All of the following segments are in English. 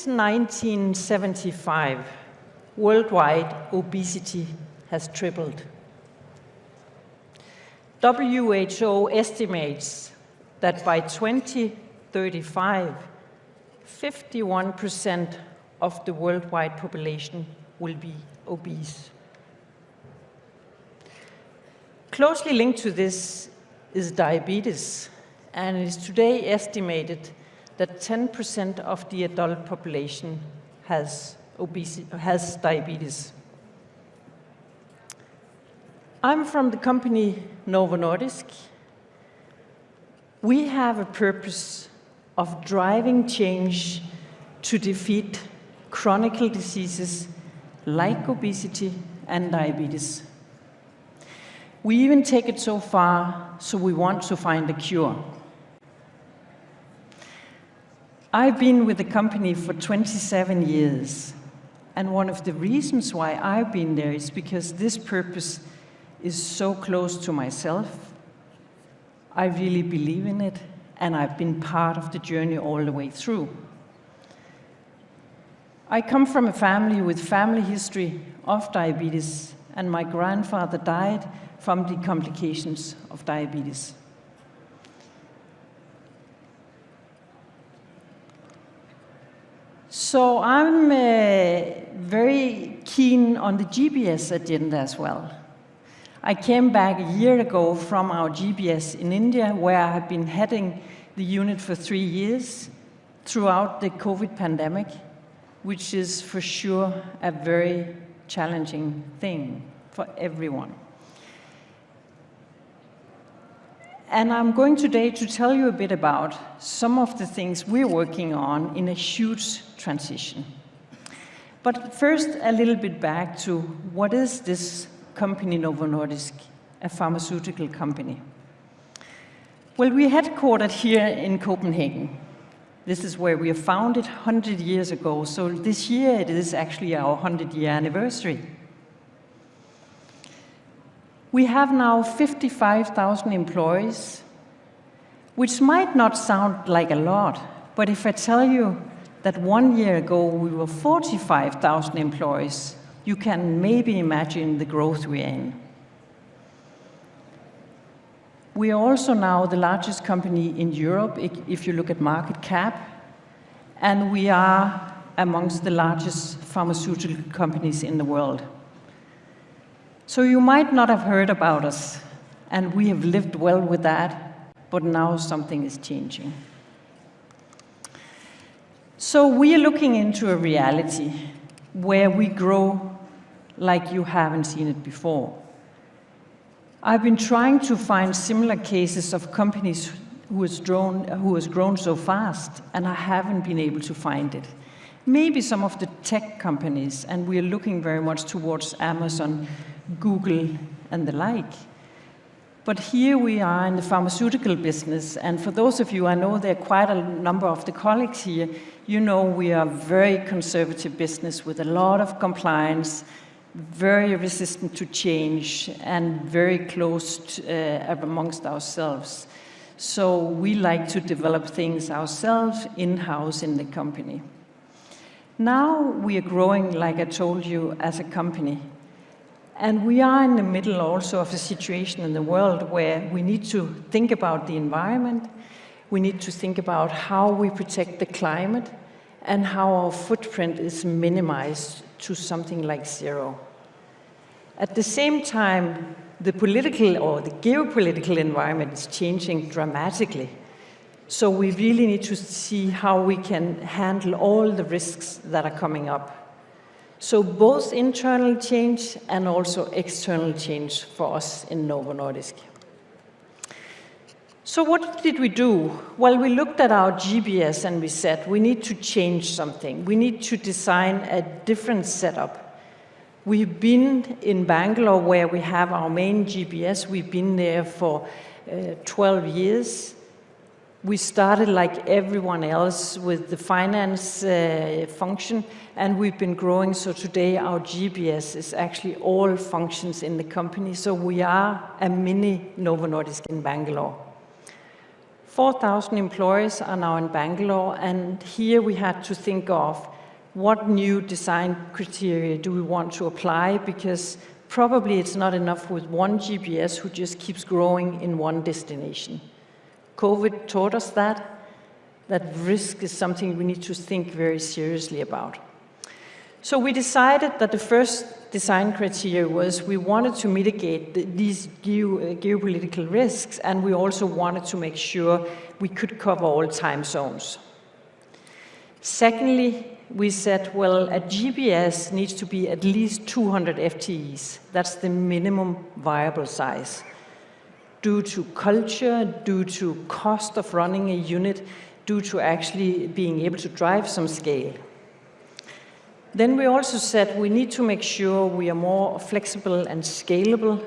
Since 1975, worldwide obesity has tripled. WHO estimates that by 2035, 51% of the worldwide population will be obese. Closely linked to this is diabetes, and it is today estimated that 10% of the adult population has diabetes. I'm from the company Novo Nordisk. We have a purpose of driving change to defeat chronic diseases like obesity and diabetes. We even take it so far, so we want to find a cure. I've been with the company for 27 years, and one of the reasons why I've been there is because this purpose is so close to myself. I really believe in it, and I've been part of the journey all the way through. I come from a family with family history of diabetes, and my grandfather died from the complications of diabetes. So I'm very keen on the GBS agenda as well. I came back a year ago from our GBS in India, where I have been heading the unit for 3 years throughout the COVID pandemic, which is for sure a very challenging thing for everyone. And I'm going today to tell you a bit about some of the things we're working on in a huge transition. But first, a little bit back to what is this company Novo Nordisk, a pharmaceutical company? Well, we're headquartered here in Copenhagen. This is where we were founded 100 years ago, so this year it is actually our 100-year anniversary. We have now 55,000 employees, which might not sound like a lot, but if I tell you that 1 year ago we were 45,000 employees, you can maybe imagine the growth we're in. We are also now the largest company in Europe, if you look at market cap, and we are amongst the largest pharmaceutical companies in the world. So you might not have heard about us, and we have lived well with that, but now something is changing. So we are looking into a reality where we grow like you haven't seen it before. I've been trying to find similar cases of companies who has grown so fast, and I haven't been able to find it. Maybe some of the tech companies, and we are looking very much towards Amazon, Google, and the like. But here we are in the pharmaceutical business, and for those of you, I know there are quite a number of the colleagues here, you know we are a very conservative business with a lot of compliance, very resistant to change, and very close amongst ourselves. So we like to develop things ourselves in-house in the company. Now we are growing, like I told you, as a company. And we are in the middle also of a situation in the world where we need to think about the environment, we need to think about how we protect the climate, and how our footprint is minimized to something like zero. At the same time, the political or the geopolitical environment is changing dramatically. So we really need to see how we can handle all the risks that are coming up. So both internal change and also external change for us in Novo Nordisk. So what did we do? Well, we looked at our GBS and we said, we need to change something. We need to design a different setup. We've been in Bangalore where we have our main GBS. We've been there for 12 years. We started like everyone else with the finance function, and we've been growing. So today our GBS is actually all functions in the company. So we are a mini Novo Nordisk in Bangalore. 4,000 employees are now in Bangalore, and here we had to think of what new design criteria do we want to apply, because probably it's not enough with one GBS who just keeps growing in one destination. COVID taught us that risk is something we need to think very seriously about. So we decided that the first design criteria was we wanted to mitigate these geopolitical risks, and we also wanted to make sure we could cover all time zones. Secondly, we said, well, a GBS needs to be at least 200 FTEs. That's the minimum viable size. Due to culture, due to cost of running a unit, due to actually being able to drive some scale. Then we also said we need to make sure we are more flexible and scalable.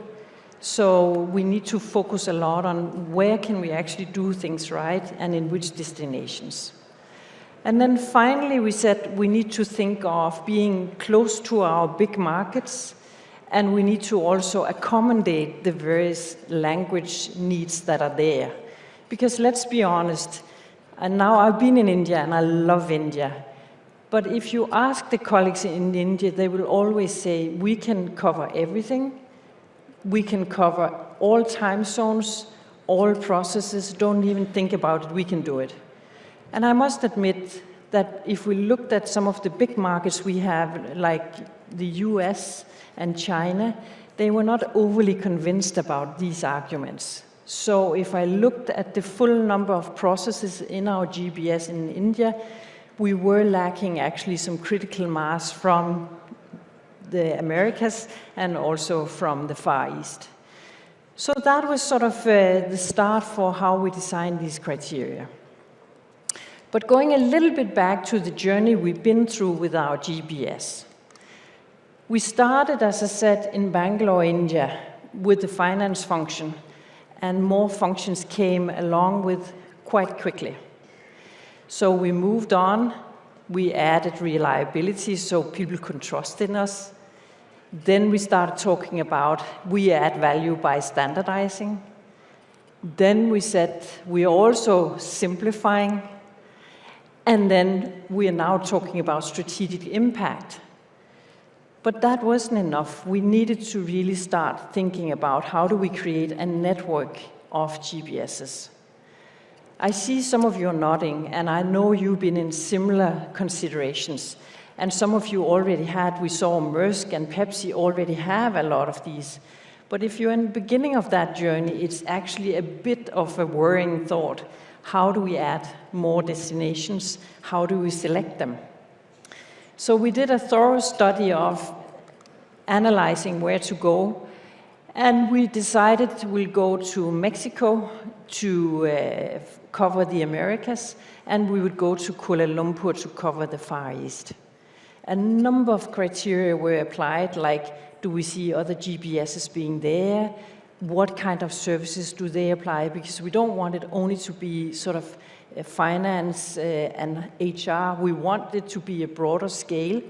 So we need to focus a lot on where can we actually do things right and in which destinations. And then finally we said we need to think of being close to our big markets, and we need to also accommodate the various language needs that are there. Because let's be honest, and now I've been in India and I love India, but if you ask the colleagues in India, they will always say, we can cover everything, we can cover all time zones, all processes, don't even think about it, we can do it. And I must admit that if we looked at some of the big markets we have, like the US and China, they were not overly convinced about these arguments. So if I looked at the full number of processes in our GBS in India, we were lacking actually some critical mass from the Americas and also from the Far East. So that was sort of the start for how we designed these criteria. But going a little bit back to the journey we've been through with our GBS. We started, as I said, in Bangalore, India, with the finance function, and more functions came along with quite quickly. So we moved on, we added reliability so people could trust in us. Then we started talking about we add value by standardizing. Then we said we're also simplifying. And then we are now talking about strategic impact. But that wasn't enough. We needed to really start thinking about how do we create a network of GBSs. I see some of you nodding, and I know you've been in similar considerations. And some of you already had, we saw Maersk and Pepsi already have a lot of these. But if you're in the beginning of that journey, it's actually a bit of a worrying thought. How do we add more destinations? How do we select them? So we did a thorough study of analyzing where to go, and we decided we'll go to Mexico to cover the Americas, and we would go to Kuala Lumpur to cover the Far East. A number of criteria were applied, like do we see other GBSs being there? What kind of services do they apply? Because we don't want it only to be sort of finance and HR. We want it to be a broader scale.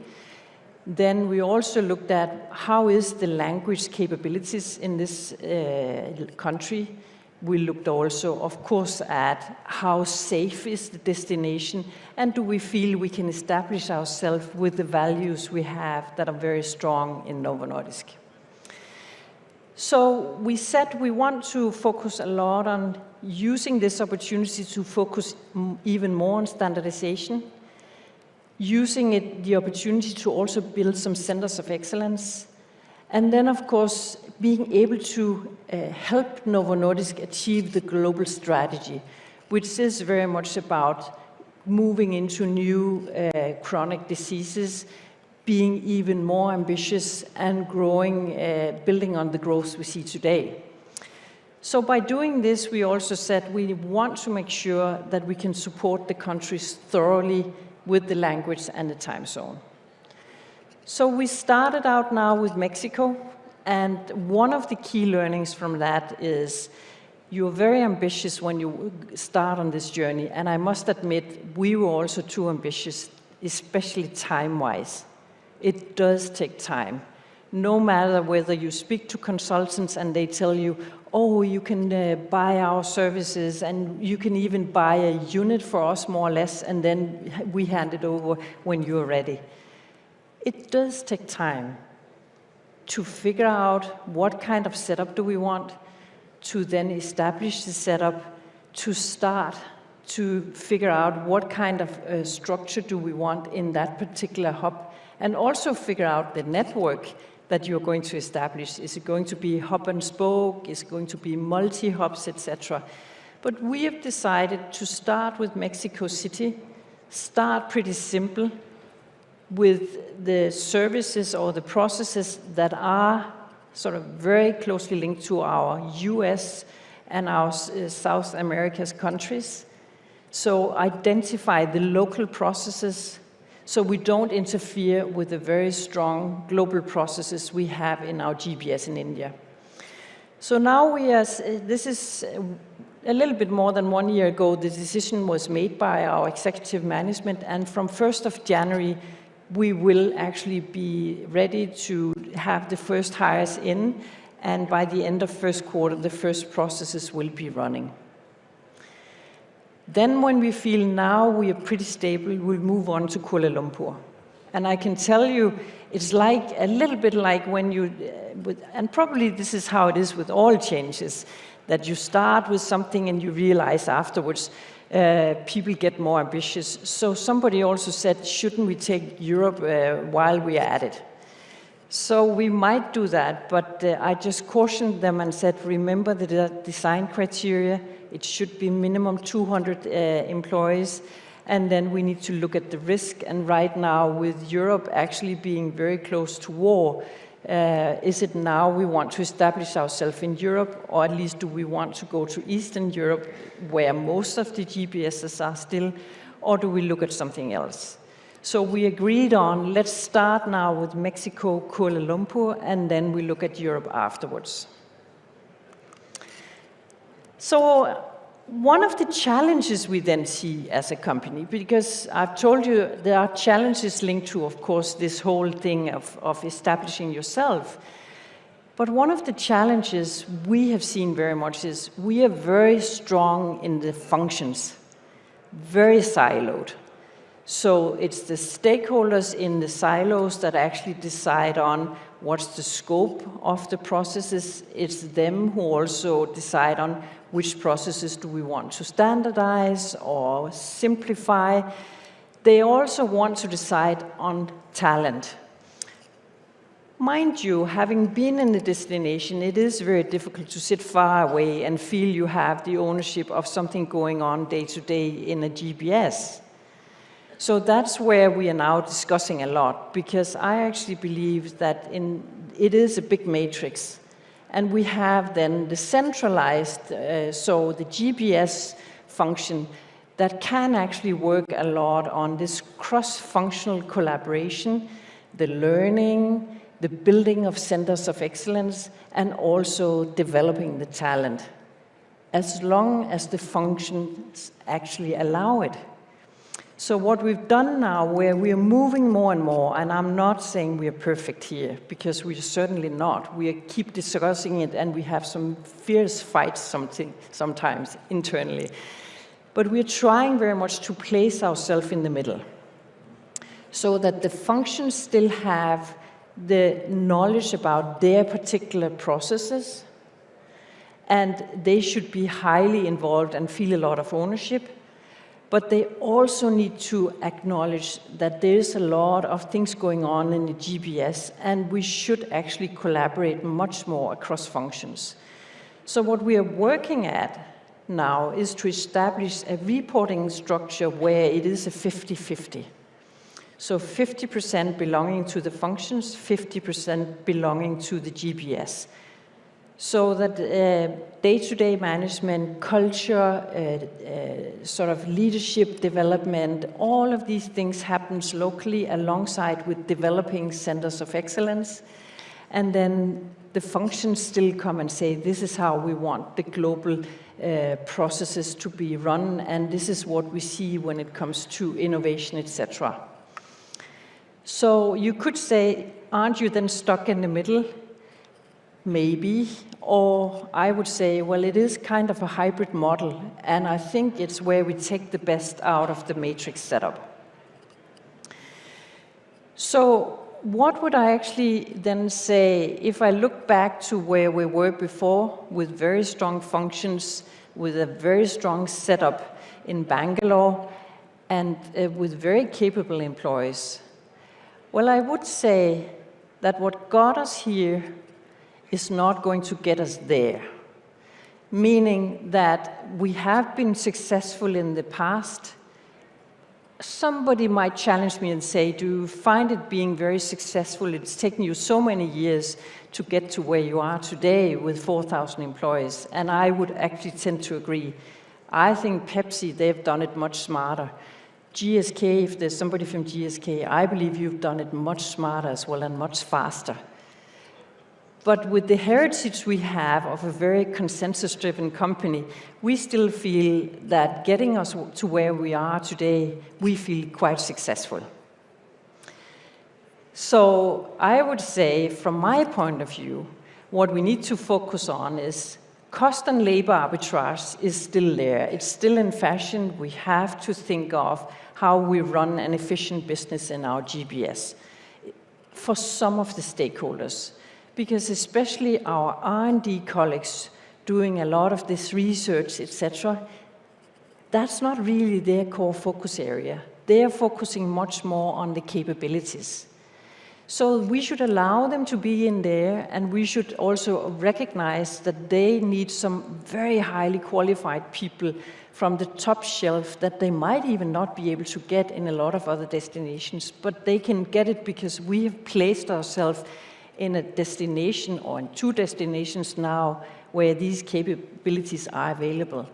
Then we also looked at how is the language capabilities in this country. We looked also, of course, at how safe is the destination, and do we feel we can establish ourselves with the values we have that are very strong in Novo Nordisk. So we said we want to focus a lot on using this opportunity to focus even more on standardization, using the opportunity to also build some centers of excellence, and then, of course, being able to help Novo Nordisk achieve the global strategy, which is very much about moving into new chronic diseases, being even more ambitious and growing, building on the growth we see today. So by doing this, we also said we want to make sure that we can support the countries thoroughly with the language and the time zone. So we started out now with Mexico, and one of the key learnings from that is you're very ambitious when you start on this journey, and I must admit we were also too ambitious, especially time-wise. It does take time. no matter whether you speak to consultants and they tell you, oh, you can buy our services and you can even buy a unit for us more or less, and then we hand it over when you're ready. It does take time to figure out what kind of setup do we want, to then establish the setup, to start to figure out what kind of structure do we want in that particular hub, and also figure out the network that you're going to establish. Is it going to be hub and spoke? Is it going to be multi-hubs, etc.? But we have decided to start with Mexico City, start pretty simple with the services or the processes that are sort of very closely linked to our US and our South America's countries. So identify the local processes so we don't interfere with the very strong global processes we have in our GBS in India. So now this is a little bit more than 1 year ago, the decision was made by our executive management, and from 1st of January, we will actually be ready to have the first hires in, and by the end of first quarter, the first processes will be running. Then when we feel now we are pretty stable, we'll move on to Kuala Lumpur. And I can tell you, it's like a little bit like when you, and probably this is how it is with all changes, that you start with something and you realize afterwards people get more ambitious. So somebody also said, shouldn't we take Europe while we are at it? So we might do that, but I just cautioned them and said, remember the design criteria. It should be minimum 200 employees, and then we need to look at the risk. And right now, with Europe actually being very close to war, is it now we want to establish ourselves in Europe, or at least do we want to go to Eastern Europe, where most of the GBSs are still, or do we look at something else? So we agreed on, let's start now with Mexico, Kuala Lumpur, and then we look at Europe afterwards. So one of the challenges we then see as a company, because I've told you there are challenges linked to, of course, this whole thing of establishing yourself. But one of the challenges we have seen very much is we are very strong in the functions, very siloed. So it's the stakeholders in the silos that actually decide on what's the scope of the processes. It's them who also decide on which processes do we want to standardize or simplify. They also want to decide on talent. Mind you, having been in the destination, it is very difficult to sit far away and feel you have the ownership of something going on day to day in a GBS. So that's where we are now discussing a lot, because I actually believe that it is a big matrix. And we have then the centralized, so the GBS function that can actually work a lot on this cross-functional collaboration, the learning, the building of centers of excellence, and also developing the talent, as long as the functions actually allow it. So what we've done now, where we are moving more and more, and I'm not saying we are perfect here, because we are certainly not. We keep discussing it, and we have some fierce fights sometimes internally. But we're trying very much to place ourselves in the middle, so that the functions still have the knowledge about their particular processes, and they should be highly involved and feel a lot of ownership. But they also need to acknowledge that there is a lot of things going on in the GBS, and we should actually collaborate much more across functions. So what we are working at now is to establish a reporting structure where it is a 50-50. So 50% belonging to the functions, 50% belonging to the GBS. So that day-to-day management, culture, sort of leadership development, all of these things happens locally alongside with developing centers of excellence. And then the functions still come and say, this is how we want the global processes to be run, and this is what we see when it comes to innovation, etc. So you could say aren't you then stuck in the middle? Maybe. Or I would say, well, it is kind of a hybrid model, and I think it's where we take the best out of the matrix setup. So what would I actually then say if I look back to where we were before, with very strong functions, with a very strong setup in Bangalore, and with very capable employees? Well, I would say that what got us here is not going to get us there. Meaning that we have been successful in the past. Somebody might challenge me and say, do you find it being very successful? It's taken you so many years to get to where you are today with 4,000 employees. And I would actually tend to agree. I think Pepsi, they've done it much smarter. GSK, if there's somebody from GSK, I believe you've done it much smarter as well and much faster. But with the heritage we have of a very consensus-driven company, we still feel that getting us to where we are today, we feel quite successful. So I would say, from my point of view, what we need to focus on is cost and labor arbitrage is still there. It's still in fashion. We have to think of how we run an efficient business in our GBS for some of the stakeholders. Because especially our R&D colleagues doing a lot of this research, etc., that's not really their core focus area. They are focusing much more on the capabilities. So we should allow them to be in there, and we should also recognize that they need some very highly qualified people from the top shelf that they might even not be able to get in a lot of other destinations, but they can get it because we have placed ourselves in a destination or in 2 destinations now where these capabilities are available.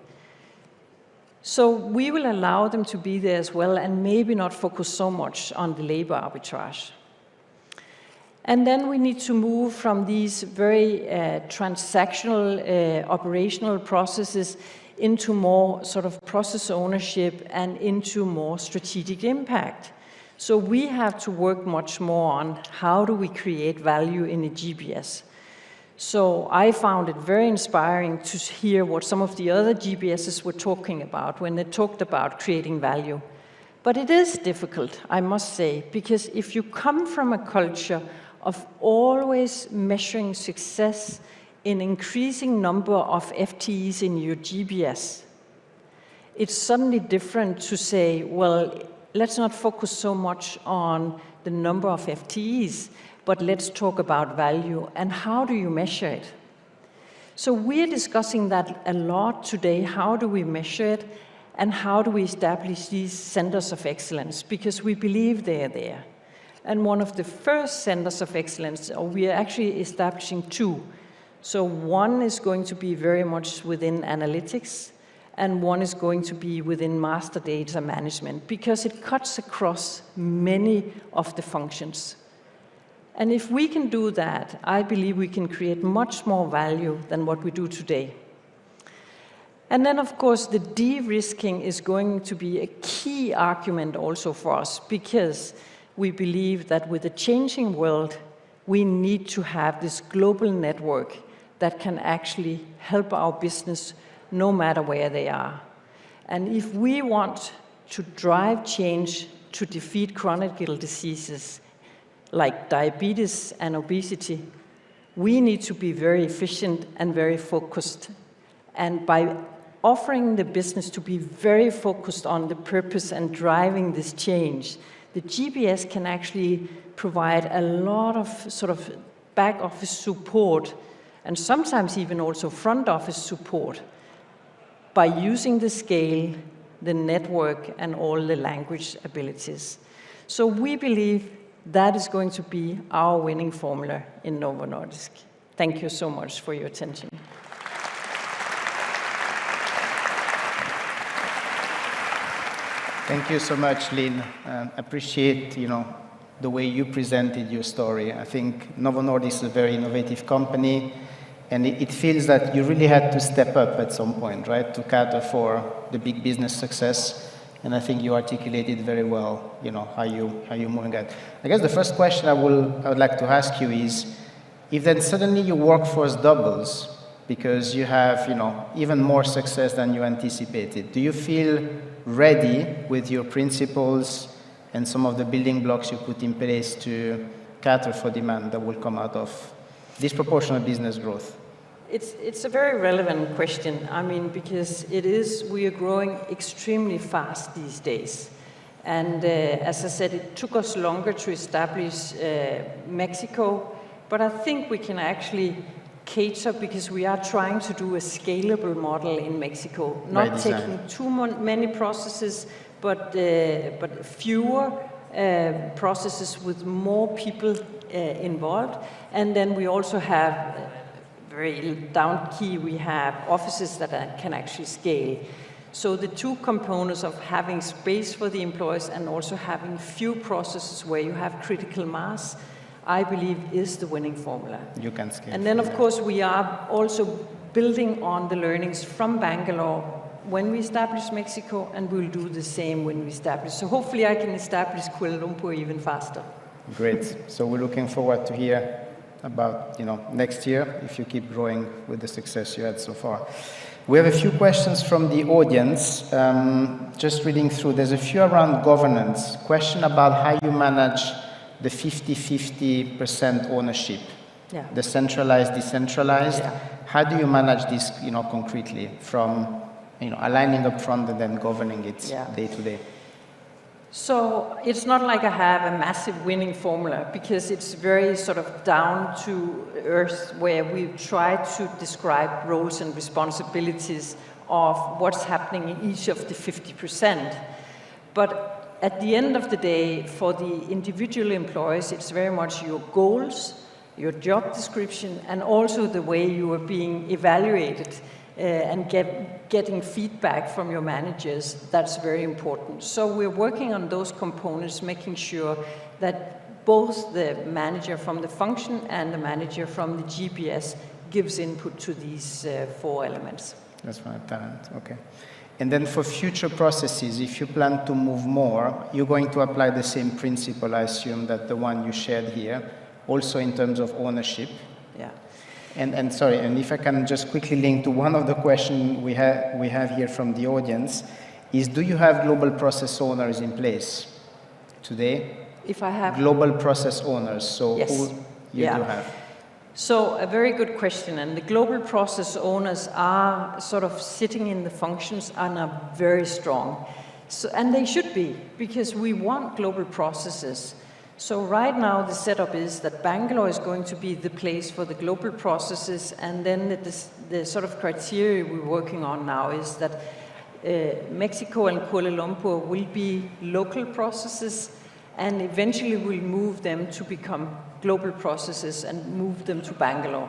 So we will allow them to be there as well and maybe not focus so much on the labor arbitrage. And then we need to move from these very transactional operational processes into more sort of process ownership and into more strategic impact. So we have to work much more on how do we create value in a GBS. So I found it very inspiring to hear what some of the other GBSs were talking about when they talked about creating value. But it is difficult, I must say, because if you come from a culture of always measuring success in increasing number of FTEs in your GBS, it's suddenly different to say, well, let's not focus so much on the number of FTEs, but let's talk about value and how do you measure it? So we're discussing that a lot today. How do we measure it and how do we establish these centers of excellence? Because we believe they're there. And one of the first centers of excellence, we are actually establishing 2. So one is going to be very much within analytics, and one is going to be within master data management, because it cuts across many of the functions. And if we can do that, I believe we can create much more value than what we do today. And then, of course, the de-risking is going to be a key argument also for us, because we believe that with a changing world, we need to have this global network that can actually help our business no matter where they are. And if we want to drive change to defeat chronic diseases like diabetes and obesity, we need to be very efficient and very focused. And by offering the business to be very focused on the purpose and driving this change, the GBS can actually provide a lot of sort of back office support and sometimes even also front office support by using the scale, the network, and all the language abilities. So we believe that is going to be our winning formula in Novo Nordisk. Thank you so much for your attention. Thank you so much, Lene. Appreciate, the way you presented your story. I think Novo Nordisk is a very innovative company, and it feels that you really had to step up at some point, right, to cater for the big business success. And I think you articulated very well, how you're moving at. I guess the first question I would like to ask you is, if then suddenly your workforce doubles because you have, even more success than you anticipated, do you feel ready with your principles and some of the building blocks you put in place to cater for demand that will come out of disproportionate business growth? It's a very relevant question. I mean, because we are growing extremely fast these days. And as I said, it took us longer to establish Mexico, but I think we can actually cater because we are trying to do a scalable model in Mexico, not taking too many processes, but fewer processes with more people involved. And then we also have very down key, we have offices that can actually scale. So the two components of having space for the employees and also having few processes where you have critical mass, I believe is the winning formula. You can scale. And then of course we are also building on the learnings from Bangalore when we establish Mexico, and we'll do the same when we establish. So hopefully I can establish Kuala Lumpur even faster. Great. So we're looking forward to hear about next year if you keep growing with the success you had so far. We have a few questions from the audience. Just reading through, there's a few around governance. Question about how you manage the 50-50% ownership, the centralized, decentralized. Yeah. How do you manage this, concretely from aligning up front and then governing it day to day? So it's not like I have a massive winning formula, because it's very sort of down to earth, where we try to describe roles and responsibilities of what's happening in each of the 50%. But at the end of the day, for the individual employees, it's very much your goals, your job description, and also the way you are being evaluated and getting feedback from your managers. That's very important. So we're working on those components, making sure that both the manager from the function and the manager from the GBS gives input to these 4 elements. That's right, talent. Okay. And then for future processes, if you plan to move more, you're going to apply the same principle, I assume, that the one you shared here, also in terms of ownership. Yeah. And sorry, and if I can just quickly link to one of the questions we have here from the audience, is do you have global process owners in place today? If I have global process owners, so yes. Who you do have? So a very good question, and the global process owners are sort of sitting in the functions and are very strong. So, and they should be, because we want global processes. So right now the setup is that Bangalore is going to be the place for the global processes, and then the sort of criteria we're working on now is that Mexico and Kuala Lumpur will be local processes, and eventually we'll move them to become global processes and move them to Bangalore.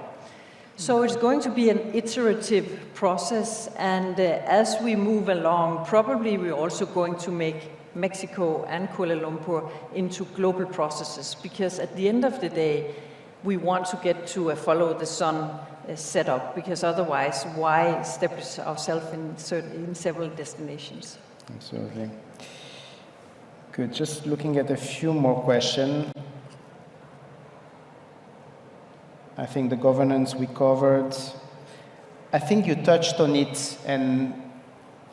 So it's going to be an iterative process, and as we move along, probably we're also going to make Mexico and Kuala Lumpur into global processes, because at the end of the day, we want to get to a follow the sun setup, because otherwise, why establish ourselves in several destinations? Absolutely. Good. Just looking at a few more questions. I think the governance we covered. I think you touched on it, and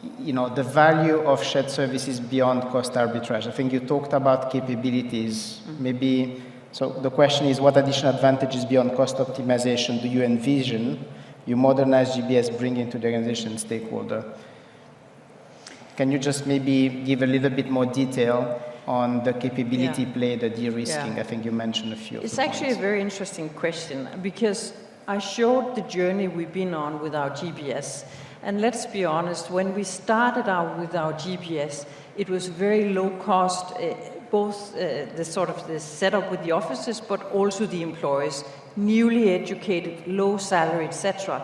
the value of shared services beyond cost arbitrage. I think you talked about capabilities. Maybe, so the question is, what additional advantages beyond cost optimization do you envision you modernized GBS bringing to the organization stakeholder? Can you just maybe give a little bit more detail on the capability play, the de-risking? I think you mentioned a few. It's actually a very interesting question, because I showed the journey we've been on with our GBS. And let's be honest, when we started out with our GBS, it was very low cost, both the sort of the setup with the offices, but also the employees, newly educated, low salary, etc.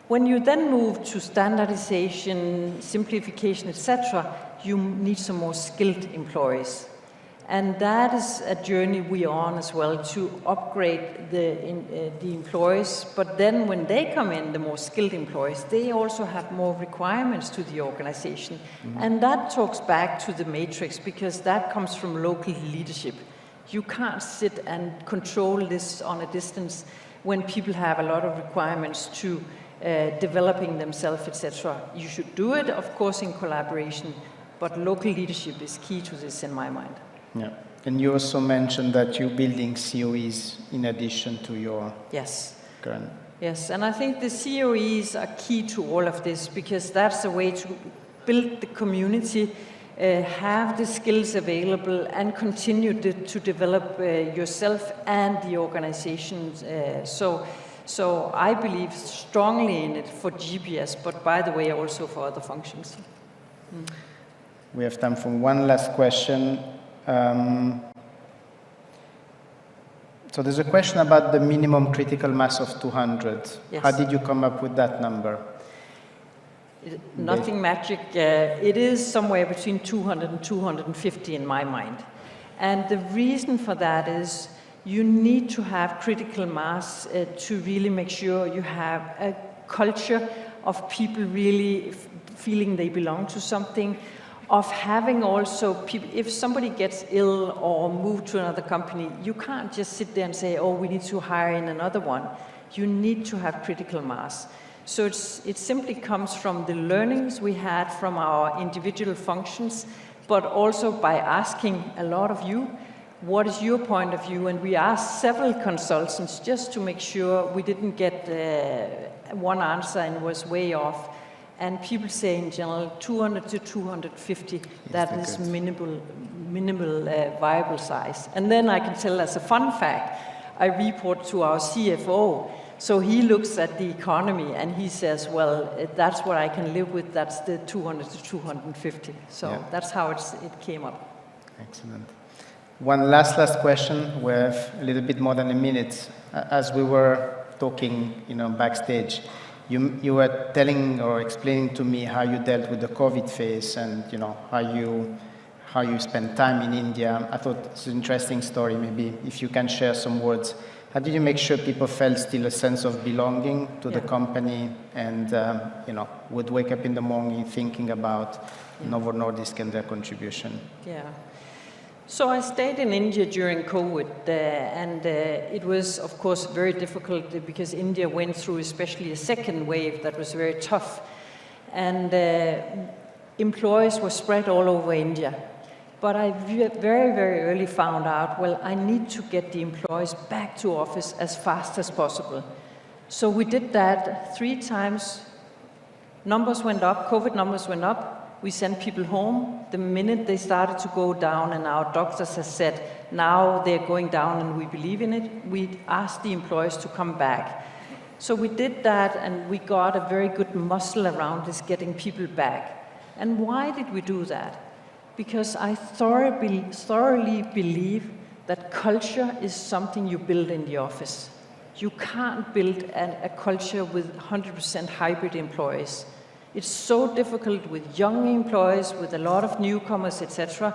When you then move to standardization, simplification, etc., you need some more skilled employees. And that is a journey we are on as well, to upgrade the employees. But then when they come in, the more skilled employees, they also have more requirements to the organization. And that talks back to the matrix, because that comes from local leadership. You can't sit and control this on a distance when people have a lot of requirements to developing themselves, etc. You should do it, of course, in collaboration, but local leadership is key to this in my mind. Yeah. And you also mentioned that you're building COEs in addition to your current. Yes, and I think the COEs are key to all of this, because that's a way to build the community, have the skills available, and continue to develop yourself and the organization. So I believe strongly in it for GBS, but by the way, also for other functions. We have time for one last question. So there's a question about the minimum critical mass of 200. Yes. How did you come up with that number? Nothing magic. It is somewhere between 200 and 250 in my mind. And the reason for that is you need to have critical mass to really make sure you have a culture of people really feeling they belong to something, of having also people, if somebody gets ill or moved to another company, you can't just sit there and say, oh, we need to hire in another one. You need to have critical mass. So it simply comes from the learnings we had from our individual functions, but also by asking a lot of you, what is your point of view? And we asked several consultants just to make sure we didn't get one answer and was way off. And people say in general 200 to 250, that is minimal viable size. And then I can tell as a fun fact, I report to our CFO. So he looks at the economy and he says, well, that's what I can live with, that's the 200 to 250. So that's how it came up. Excellent. One last question. We have a little bit more than a minute. As we were talking, backstage, you were telling or explaining to me how you dealt with the COVID phase and, how you spent time in India. I thought it's an interesting story. Maybe if you can share some words. How did you make sure people felt still a sense of belonging to the company and, would wake up in the morning thinking about Novo Nordisk and their contribution? Yeah. So I stayed in India during COVID, and it was, of course, very difficult because India went through especially a second wave that was very tough. And employees were spread all over India. But I very, very early found out, well, I need to get the employees back to office as fast as possible. So we did that 3 times. Numbers went up, COVID numbers went up. We sent people home. The minute they started to go down, and our doctors have said, now they're going down and we believe in it, we asked the employees to come back. So we did that, and we got a very good muscle around this, getting people back. And why did we do that? Because I thoroughly believe that culture is something you build in the office. You can't build a culture with 100% hybrid employees. It's so difficult with young employees, with a lot of newcomers, etc.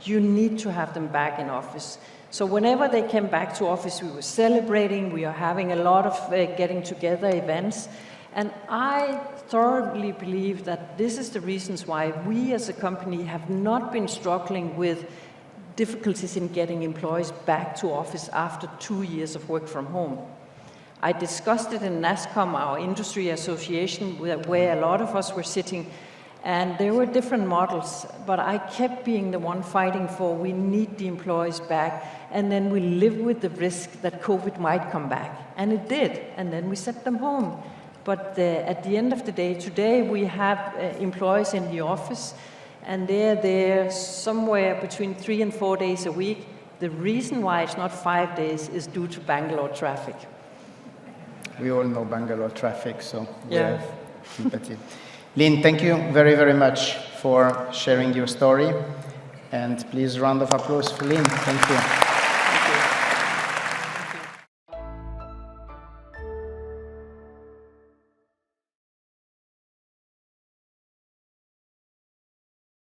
You need to have them back in office. So whenever they came back to office, we were celebrating, we are having a lot of getting together events. And I thoroughly believe that this is the reasons why we as a company have not been struggling with difficulties in getting employees back to office after 2 years of work from home. I discussed it in NASCOM, our industry association, where a lot of us were sitting, and there were different models, but I kept being the one fighting for we need the employees back, and then we live with the risk that COVID might come back. And it did, and then we sent them home. But at the end of the day, today we have employees in the office, and they're there somewhere between 3 and 4 days a week. The reason why it's not 5 days is due to Bangalore traffic. We all know Bangalore traffic, so we have sympathy. Lene, thank you very, very much for sharing your story. And please, round of applause for Lene. Thank you.